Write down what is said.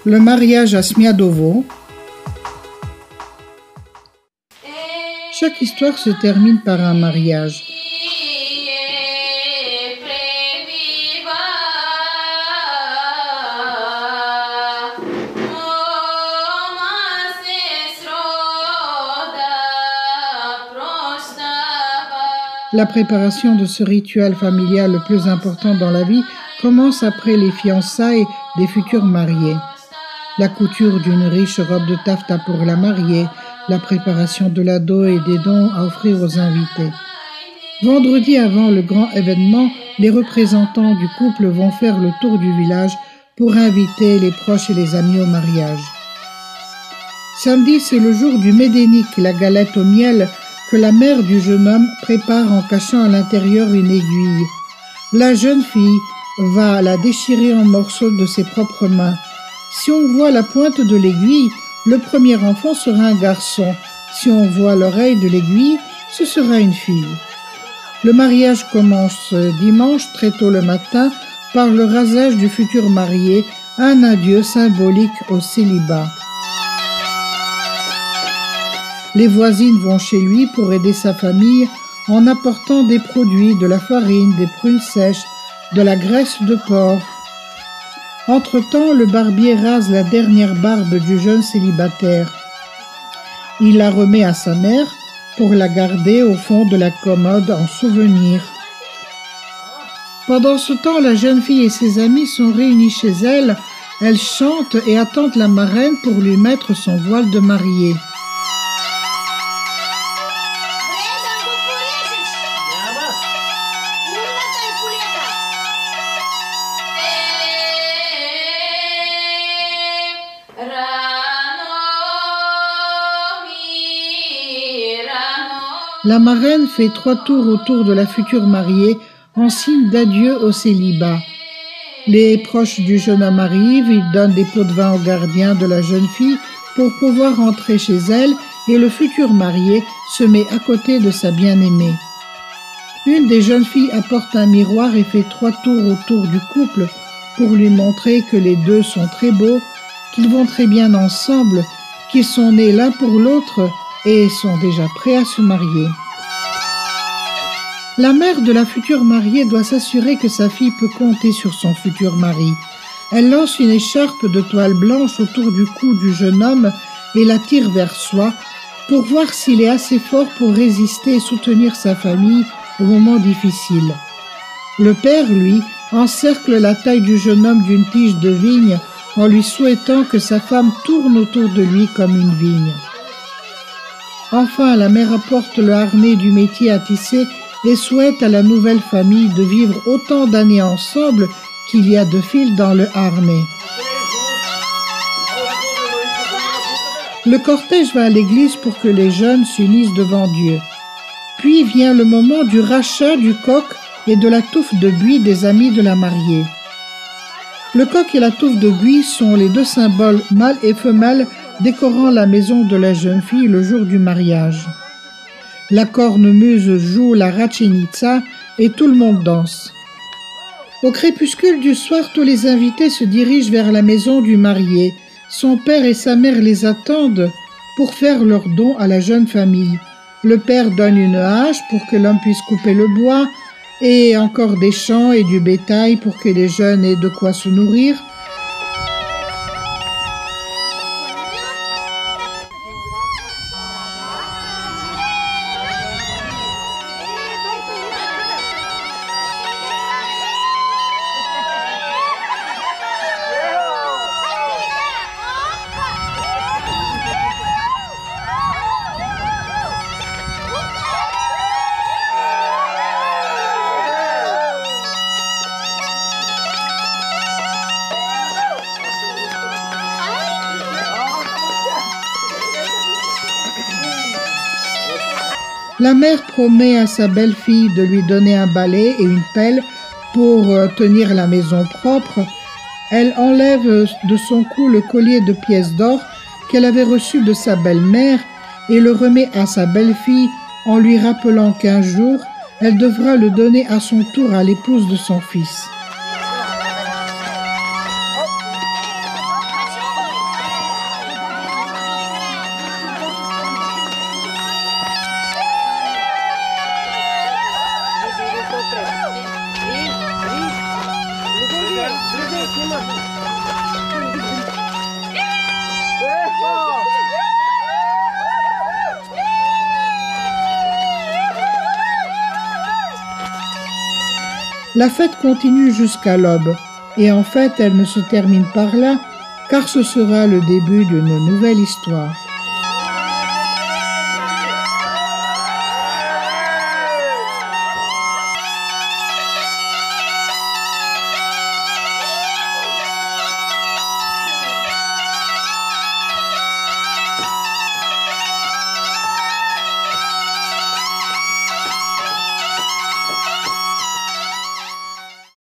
Le mariage à Smiadovo. Chaque histoire se termine par un mariage. La préparation de ce rituel familial le plus important dans la vie commence après les fiançailles des futurs mariés. La couture d'une riche robe de taffetas pour la mariée, la préparation de la dot et des dons à offrir aux invités. Vendredi avant le grand événement, les représentants du couple vont faire le tour du village pour inviter les proches et les amis au mariage. Samedi, c'est le jour du médénic, la galette au miel, que la mère du jeune homme prépare en cachant à l'intérieur une aiguille. La jeune fille va la déchirer en morceaux de ses propres mains. Si on voit la pointe de l'aiguille, le premier enfant sera un garçon. Si on voit l'oreille de l'aiguille, ce sera une fille. Le mariage commence dimanche très tôt le matin par le rasage du futur marié, un adieu symbolique au célibat. Les voisines vont chez lui pour aider sa famille en apportant des produits, de la farine, des prunes sèches, de la graisse de porc. Entre-temps, le barbier rase la dernière barbe du jeune célibataire. Il la remet à sa mère pour la garder au fond de la commode en souvenir. Pendant ce temps, la jeune fille et ses amis sont réunis chez elle. Elles chantent et attendent la marraine pour lui mettre son voile de mariée. La marraine fait 3 tours autour de la future mariée en signe d'adieu au célibat. Les proches du jeune homme arrivent, ils donnent des pots de vin au gardien de la jeune fille pour pouvoir entrer chez elle et le futur marié se met à côté de sa bien-aimée. Une des jeunes filles apporte un miroir et fait 3 tours autour du couple pour lui montrer que les deux sont très beaux, qu'ils vont très bien ensemble, qu'ils sont nés l'un pour l'autre et sont déjà prêts à se marier. La mère de la future mariée doit s'assurer que sa fille peut compter sur son futur mari. Elle lance une écharpe de toile blanche autour du cou du jeune homme et la tire vers soi pour voir s'il est assez fort pour résister et soutenir sa famille au moment difficile. Le père, lui, encercle la taille du jeune homme d'une tige de vigne en lui souhaitant que sa femme tourne autour de lui comme une vigne. Enfin, la mère apporte le harnais du métier à tisser et souhaite à la nouvelle famille de vivre autant d'années ensemble qu'il y a de fils dans le harnais. Le cortège va à l'église pour que les jeunes s'unissent devant Dieu. Puis vient le moment du rachat du coq et de la touffe de buis des amis de la mariée. Le coq et la touffe de buis sont les 2 symboles mâle et femelle décorant la maison de la jeune fille le jour du mariage. La cornemuse joue la ratchenitsa et tout le monde danse. Au crépuscule du soir, tous les invités se dirigent vers la maison du marié. Son père et sa mère les attendent pour faire leur don à la jeune famille. Le père donne une hache pour que l'homme puisse couper le bois et encore des champs et du bétail pour que les jeunes aient de quoi se nourrir. La mère promet à sa belle-fille de lui donner un balai et une pelle pour tenir la maison propre. Elle enlève de son cou le collier de pièces d'or qu'elle avait reçu de sa belle-mère et le remet à sa belle-fille en lui rappelant qu'un jour, elle devra le donner à son tour à l'épouse de son fils. La fête continue jusqu'à l'aube, et en fait elle ne se termine par là, car ce sera le début d'une nouvelle histoire.